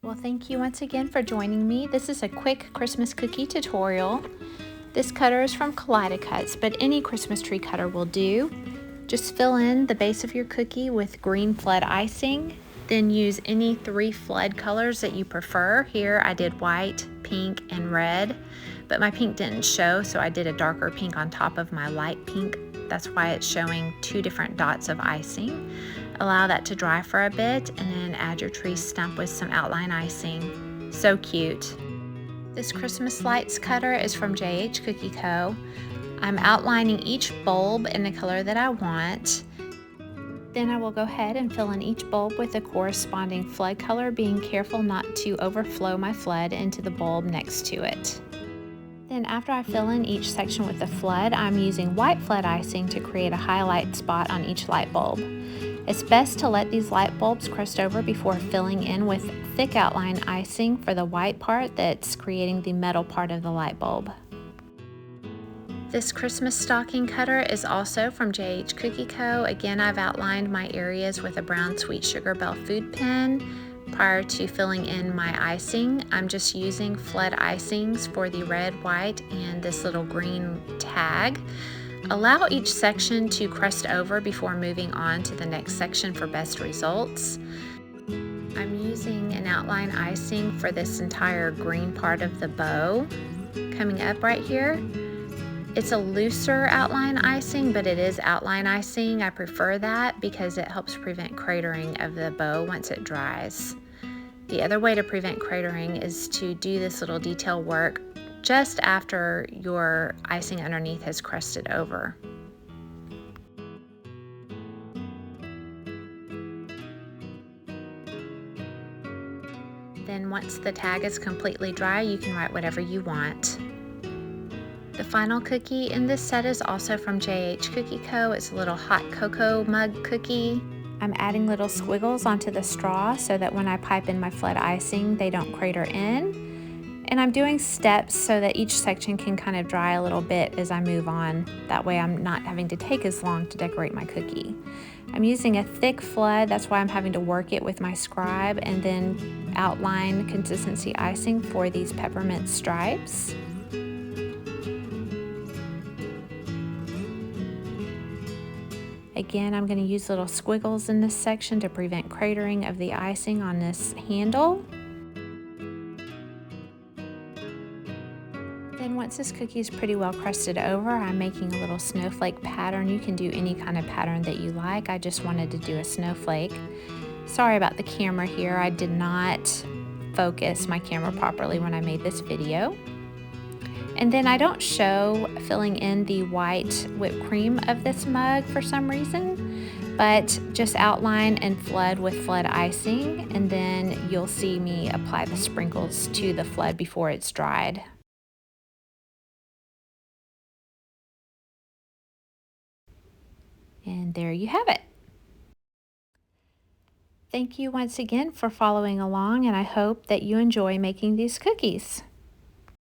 Well, thank you once again for joining me. This is a quick Christmas cookie tutorial. This cutter is from Kaleido-Cuts, but any Christmas tree cutter will do. Just fill in the base of your cookie with green flood icing, then use any 3 flood colors that you prefer. Here I did white, pink, and red, but my pink didn't show, so I did a darker pink on top of my light pink. That's why it's showing 2 different dots of icing. Allow that to dry for a bit and then add your tree stump with some outline icing. So cute. This Christmas lights cutter is from JH Cookie Co. I'm outlining each bulb in the color that I want. Then I will go ahead and fill in each bulb with a corresponding flood color, being careful not to overflow my flood into the bulb next to it. Then after I fill in each section with the flood, I'm using white flood icing to create a highlight spot on each light bulb. It's best to let these light bulbs crust over before filling in with thick outline icing for the white part that's creating the metal part of the light bulb. This Christmas stocking cutter is also from JH Cookie Co. Again, I've outlined my areas with a brown sweet sugar bell food pen. Prior to filling in my icing, I'm just using flood icings for the red, white, and this little green tag. Allow each section to crust over before moving on to the next section for best results. I'm using an outline icing for this entire green part of the bow. Coming up right here, it's a looser outline icing, but it is outline icing. I prefer that because it helps prevent cratering of the bow once it dries. The other way to prevent cratering is to do this little detail work just after your icing underneath has crusted over. Then once the tag is completely dry, you can write whatever you want. The final cookie in this set is also from JH Cookie Co. It's a little hot cocoa mug cookie. I'm adding little squiggles onto the straw so that when I pipe in my flood icing, they don't crater in. And I'm doing steps so that each section can kind of dry a little bit as I move on. That way I'm not having to take as long to decorate my cookie. I'm using a thick flood, that's why I'm having to work it with my scribe, and then outline consistency icing for these peppermint stripes. Again, I'm going to use little squiggles in this section to prevent cratering of the icing on this handle. Then once this cookie is pretty well crusted over, I'm making a little snowflake pattern. You can do any kind of pattern that you like. I just wanted to do a snowflake. Sorry about the camera here. I did not focus my camera properly when I made this video. And then I don't show filling in the white whipped cream of this mug for some reason, but just outline and flood with flood icing, and then you'll see me apply the sprinkles to the flood before it's dried. And there you have it. Thank you once again for following along, and I hope that you enjoy making these cookies.